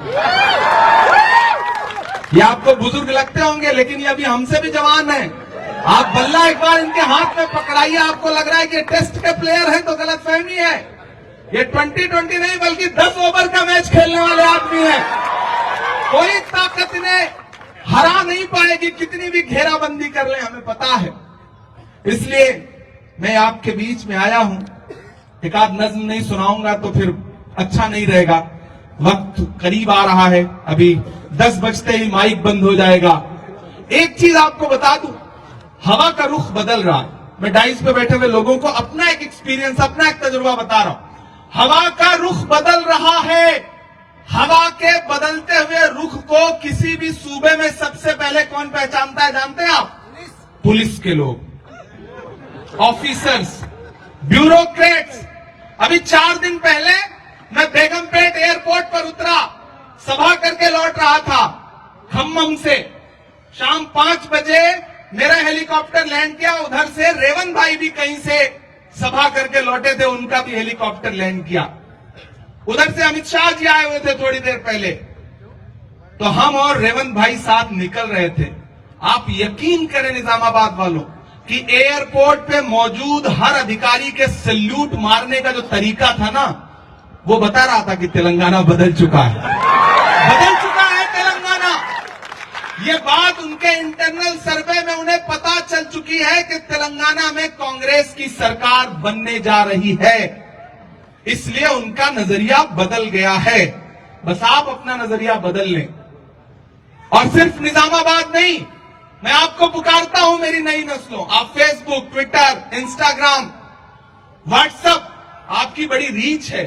ये आपको बुजुर्ग लगते होंगे, लेकिन ये अभी हमसे भी जवान है। आप बल्ला एक बार इनके हाथ में पकड़ाइए, आपको लग रहा है कि टेस्ट के प्लेयर हैं तो गलतफहमी है। ये 2020 नहीं बल्कि 10 ओवर का मैच खेलने वाले आदमी हैं। कोई ताकत इन्हें हरा नहीं पाएगी, कितनी भी घेराबंदी कर ले, हमें पता है। इसलिए मैं आपके बीच में आया हूं। एक आध नज्म नहीं सुनाऊंगा तो फिर अच्छा नहीं रहेगा। वक्त करीब आ रहा है, अभी 10 बजते ही माइक बंद हो जाएगा। एक चीज आपको बता दूं, हवा का रुख बदल रहा है। मैं डाइस पे बैठे हुए लोगों को अपना एक एक्सपीरियंस, अपना एक तजुर्बा बता रहा हूं। हवा का रुख बदल रहा है। हवा के बदलते हुए रुख को किसी भी सूबे में सबसे पहले कौन पहचानता है जानते हैं आप? पुलिस के लोग, ऑफिसर्स, ब्यूरोक्रेट्स। अभी 4 दिन पहले मैं बेगमपेट एयरपोर्ट पर उतरा, सभा करके लौट रहा था खम्मम से। शाम 5 बजे मेरा हेलीकॉप्टर लैंड किया। उधर से रेवंत भाई भी कहीं से सभा करके लौटे थे, उनका भी हेलीकॉप्टर लैंड किया। उधर से अमित शाह जी आए हुए थे थोड़ी देर पहले, तो हम और रेवंत भाई साथ निकल रहे थे। आप यकीन करें निजामाबाद वालों कि एयरपोर्ट पे मौजूद हर अधिकारी के सल्यूट मारने का जो तरीका था ना, वो बता रहा था कि तेलंगाना बदल चुका है, बदल चुका है तेलंगाना। ये बात उनके इंटरनल सर्वे में उन्हें पता चल चुकी है कि तेलंगाना में कांग्रेस की सरकार बनने जा रही है, इसलिए उनका नजरिया बदल गया है। बस आप अपना नजरिया बदल लें। और सिर्फ निजामाबाद नहीं, मैं आपको पुकारता हूं मेरी नई नस्लों, आप फेसबुक, ट्विटर, इंस्टाग्राम, व्हाट्सएप, आपकी बड़ी रीच है,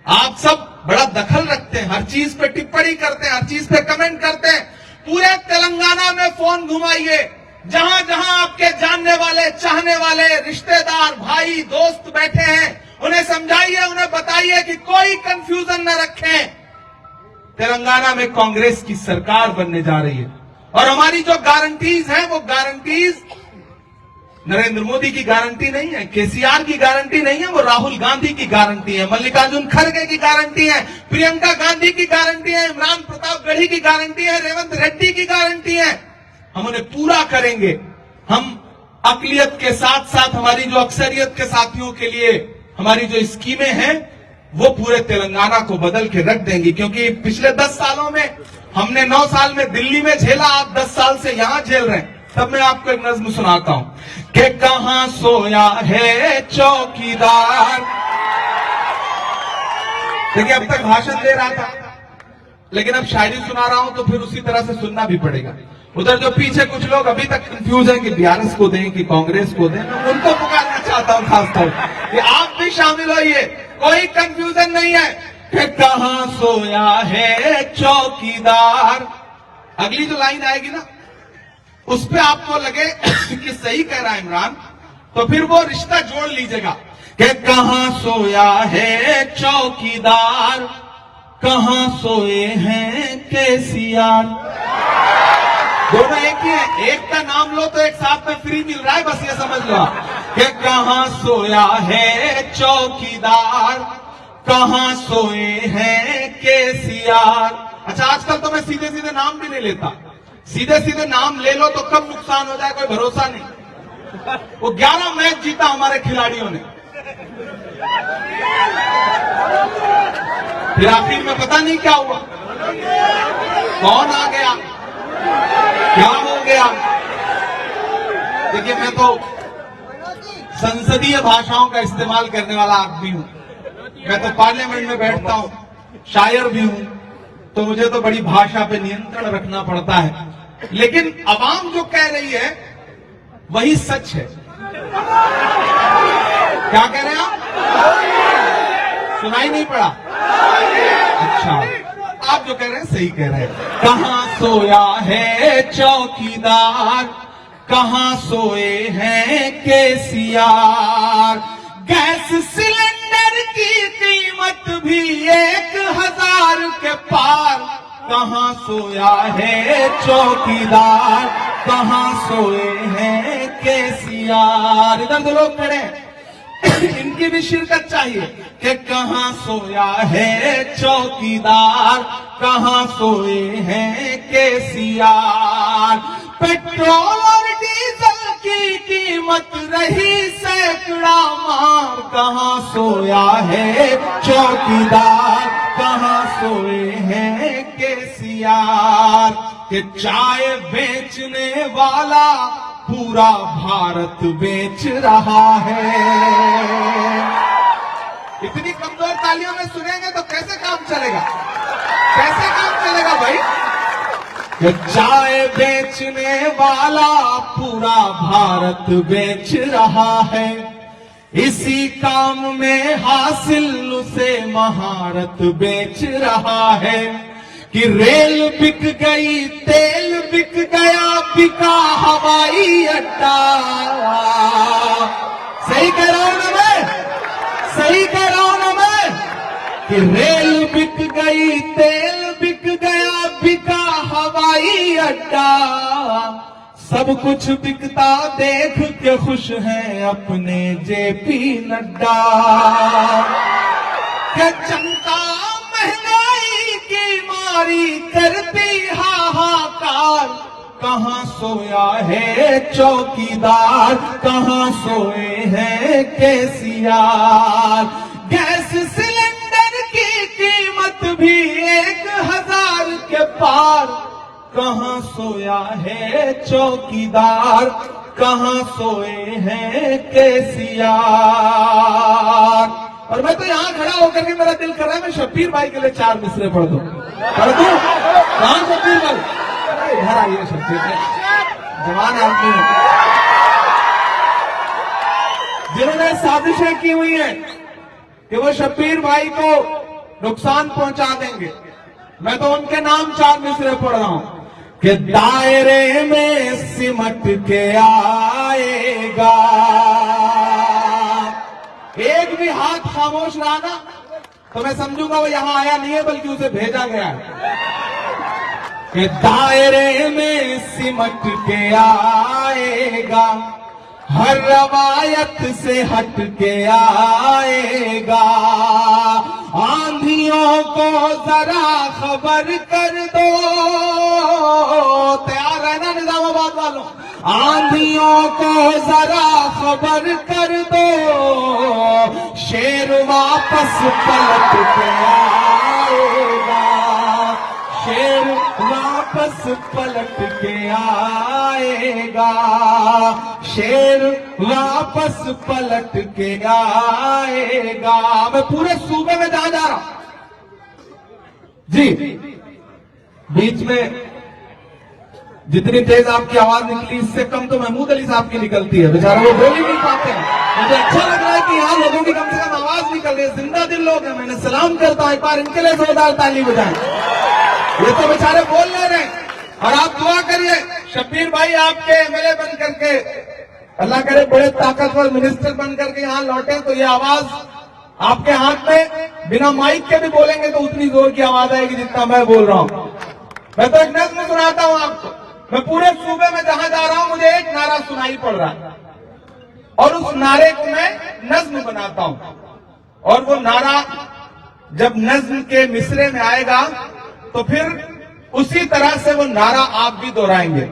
आप सब बड़ा दखल रखते हैं, हर चीज पे टिप्पणी करते हैं, हर चीज पे कमेंट करते हैं। पूरे तेलंगाना में फोन घुमाइए, जहां जहां आपके जानने वाले, चाहने वाले, रिश्तेदार, भाई, दोस्त बैठे हैं, उन्हें समझाइए, उन्हें बताइए कि कोई कंफ्यूजन न रखें। तेलंगाना में कांग्रेस की सरकार बनने जा रही है और हमारी जो गारंटीज हैं वो गारंटीज नरेंद्र मोदी की गारंटी नहीं है, केसीआर की गारंटी नहीं है, वो राहुल गांधी की गारंटी है, मल्लिकार्जुन खड़गे की गारंटी है, प्रियंका गांधी की गारंटी है, इमरान प्रतापगढ़ी की गारंटी है, रेवंत रेड्डी की गारंटी है। हम उन्हें पूरा करेंगे। हम अकलियत के साथ साथ हमारी जो अक्सरियत के साथियों के लिए हमारी जो स्कीमें हैं वो पूरे तेलंगाना को बदल के रख देंगी। क्योंकि पिछले 10 सालों में हमने 9 साल में दिल्ली में झेला, आप 10 साल से यहां झेल रहे हैं। तब मैं आपको एक नज्म सुनाता हूं कि कहां सोया है चौकीदार। देखिए, अब तक भाषण दे रहा था, लेकिन अब शायरी सुना रहा हूं तो फिर उसी तरह से सुनना भी पड़ेगा। उधर जो पीछे कुछ लोग अभी तक कंफ्यूज हैं कि बीआरएस को दें कि कांग्रेस को दें, मैं उनको पुकारना चाहता हूं खासतौर कि आप भी शामिल होइए, कोई कंफ्यूजन नहीं है कि कहां सोया है चौकीदार। अगली जो लाइन आएगी ना, उस पे आपको लगे कि सही कह रहा है इमरान, तो फिर वो रिश्ता जोड़ लीजिएगा कि कहां सोया है चौकीदार, कहां सोए हैं केसीआर। दोनों एक ही है, एक का नाम लो तो एक साथ में फ्री मिल रहा है, बस ये समझ लो कि कहां सोया है चौकीदार, कहां सोए हैं केसीआर। अच्छा, आजकल तो मैं सीधे सीधे नाम भी नहीं लेता, सीधे सीधे नाम ले लो तो कब नुकसान हो जाए कोई भरोसा नहीं। वो 11 मैच जीता हमारे खिलाड़ियों ने, फिर आखिर में पता नहीं क्या हुआ, कौन आ गया, क्या हो गया। देखिए, मैं तो संसदीय भाषाओं का इस्तेमाल करने वाला आदमी हूं, मैं तो पार्लियामेंट में बैठता हूं, शायर भी हूं, तो मुझे तो बड़ी भाषा पे नियंत्रण रखना पड़ता है। लेकिन अवाम जो कह रही है वही सच है। क्या कह रहे हैं आप? सुनाई नहीं पड़ा? अच्छा, आप जो कह रहे हैं सही कह रहे हैं। कहां सोया है चौकीदार, कहां सोए हैं केसीआर। गैस सिलेंडर की कीमत भी 1000 के पार, कहां सोया है चौकीदार, कहां सोए हैं केसीआर। इधर दो लोग खड़े हैं, इनकी भी शिरकत चाहिए कि कहां सोया है चौकीदार, कहां सोए हैं केसीआर। पेट्रोल और डीजल की कीमत रही सैकड़ा मार, कहां सोया है चौकीदार, कहां सोए हैं केसीआर। कि चाय बेचने वाला पूरा भारत बेच रहा है। इतनी कमजोर तालियों में सुनेंगे तो कैसे काम चलेगा, कैसे काम चलेगा भाई। कि चाय बेचने वाला पूरा भारत बेच रहा है, इसी काम में हासिल उसे महारत बेच रहा है। कि रेल बिक गई, तेल बिक गया, बिका हवाई अड्डा। सही कह रहा हूं ना मैं, सही कह रहा हूं ना मैं। कि रेल बिक गई, तेल बिक गया, बिका हवाई अड्डा। सब कुछ बिकता देख के खुश हैं अपने जेपी नड्डा। क्या जनता महंगाई की मारी करती हाहाकार, कहां सोया है चौकीदार, कहां सोए हैं केसीआर। गैस सिलेंडर की कीमत भी 1000 के पार, कहां सोया है चौकीदार, कहां सोए हैं केसीआर। और मैं तो यहां खड़ा होकर के मेरा दिल कर रहा है मैं शब्बीर भाई के लिए 4 मिसरे पढ़ दूं, पढ़ दूं। कहां शब्बीर भाई? इधर आइए शब्बीर भाई, जवान आदमी है जिन्होंने साजिशें की हुई हैं कि वो शब्बीर भाई को नुकसान पहुंचा देंगे। मैं तो उनके नाम 4 मिसरे पढ़ रहा हूं कि दायरे में सिमट के आएगा। एक भी हाथ खामोश रहा ना तो मैं समझूंगा वो यहां आया नहीं है बल्कि उसे भेजा गया है। कि दायरे में सिमट के आएगा, हर रवायत से हट के आएगा। आंधियों को जरा खबर कर दो, तैयार रहना निजामाबाद वालों। आंधियों को जरा खबर कर दो, शेर वापस पलट के आएगा। शेर वापस पलट के आएगा, शेर वापस पलट के आएगा। मैं पूरे सूबे में जहां जा रहा हूं जी, बीच में जितनी तेज आपकी आवाज निकली इससे कम तो महमूद अली साहब की निकलती है, बेचारे वो बोल ही नहीं पाते हैं। मुझे अच्छा लग रहा है कि यहाँ लोगों की कम से कम आवाज निकल रही है, जिंदा दिल लोग हैं। मैंने सलाम करता हूं, एक बार इनके लिए जोरदार ताली बजाएं। ये तो बेचारे बोल ले रहे हैं। और आप दुआ करिए शब्बीर भाई आपके एमएलए बन करके, अल्लाह करे बड़े ताकतवर मिनिस्टर बन करके यहाँ लौटे तो ये आवाज आपके हाथ में बिना माइक के भी बोलेंगे तो उतनी जोर की आवाज आएगी जितना मैं बोल रहा हूं। मैं तो एक नज्म सुनाता हूं आपको। मैं पूरे सूबे में जहां जा रहा हूं मुझे एक नारा सुनाई पड़ रहा है और उस नारे को मैं नज्म बनाता हूं, और वो नारा जब नज्म के मिसरे में आएगा तो फिर उसी तरह से वो नारा आप भी दोहराएंगे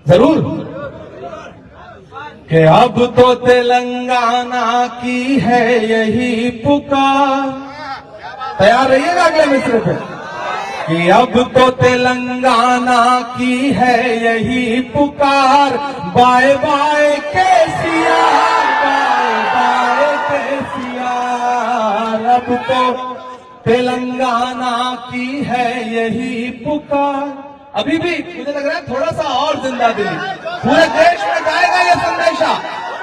जरूर। कि अब तो तेलंगाना की है यही पुकार। तैयार रहिएगा अगले मिसरे पे। कि अब तो तेलंगाना की है यही पुकार, bye bye KCR, bye bye KCR. अब तो तेलंगाना की है यही पुकार। अभी भी मुझे लग रहा है थोड़ा सा और जिंदा दिली पूरे देश में जाएगा ये संदेशा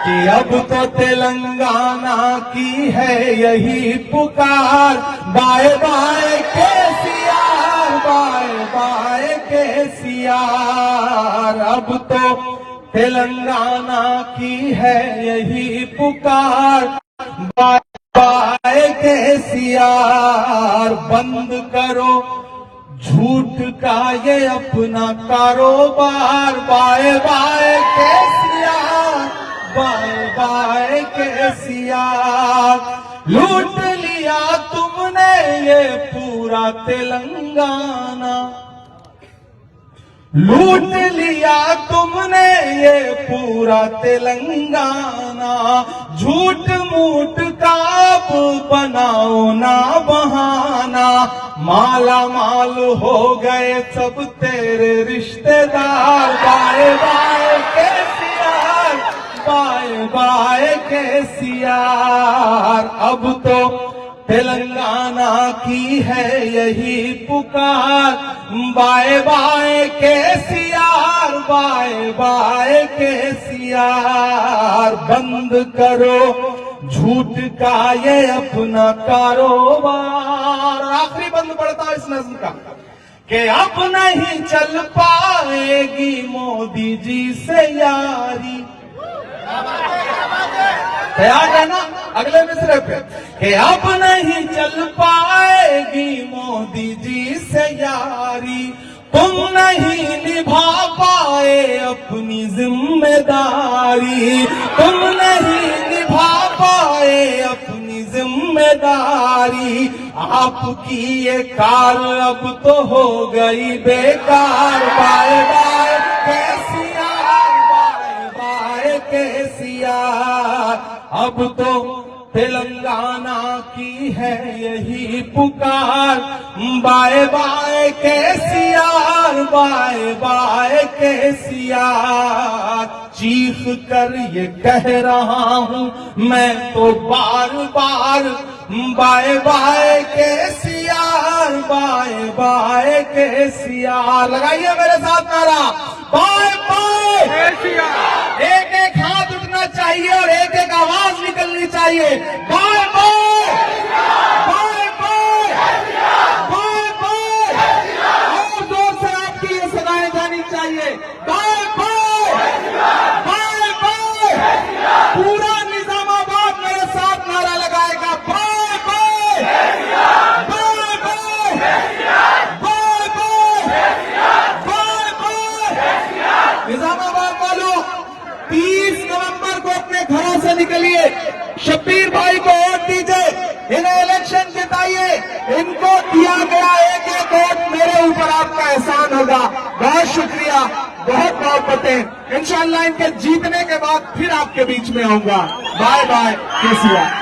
कि अब तो तेलंगाना की है यही पुकार, bye bye KCR, bye bye KCR. अब तो तेलंगाना की है यही पुकार, बाय बाय केसीआर। बंद करो झूठ का ये अपना कारोबार, bye bye KCR, bye bye KCR. लूट लिया तुमने ये पूरा तेलंगाना, लूट लिया तुमने ये पूरा तेलंगाना। झूठ मूठ का अब बनाओ ना बहाना, माला माल हो गए सब तेरे रिश्तेदार, bye bye KCR, bye bye KCR. अब तो तेलंगाना की है यही पुकार, bye bye KCR, bye bye KCR. बंद करो झूठ का ये अपना कारोबार। आखिरी बंद पड़ता है इस नज्म का कि अब नहीं चल पाएगी मोदी जी से यारी। तैयार है ना अगले मिसरे पे कि अब नहीं चल पाएगी मोदी जी से यारी। तुम नहीं निभा पाए अपनी जिम्मेदारी, तुम नहीं निभा पाए अपनी जिम्मेदारी। आपकी ये कार अब तो हो गई बेकार, bye bye KCR, bye bye KCR. अब तो तेलंगाना की है यही पुकार, bye bye KCR, bye bye KCR. चीख कर ये कह रहा हूं मैं तो बार बार, bye bye KCR, bye bye KCR. लगाइए मेरे साथ नारा, बाय बाय केसीआर। एक एक हाथ उठना चाहिए और एक एक आवाज निकलनी चाहिए, bye bye, bye bye, bye bye. और जोर से आपकी ये सदाएं जानी चाहिए, बाय बाय, बाय बाय। पूरा निजामाबाद मेरे साथ नारा लगाएगा, bye bye, bye bye, bye bye, bye bye. Nizamabad वालों 30 नवंबर को अपने घरों से निकलिए, शब्बीर भाई को वोट दीजिए, इन्हें इलेक्शन जिताइए। इनको दिया गया एक एक वोट मेरे ऊपर आपका एहसान होगा। बहुत शुक्रिया, बहुत मोहब्बतें। इंशाअल्लाह इनके जीतने के बाद फिर आपके बीच में आऊंगा। Bye bye KCR.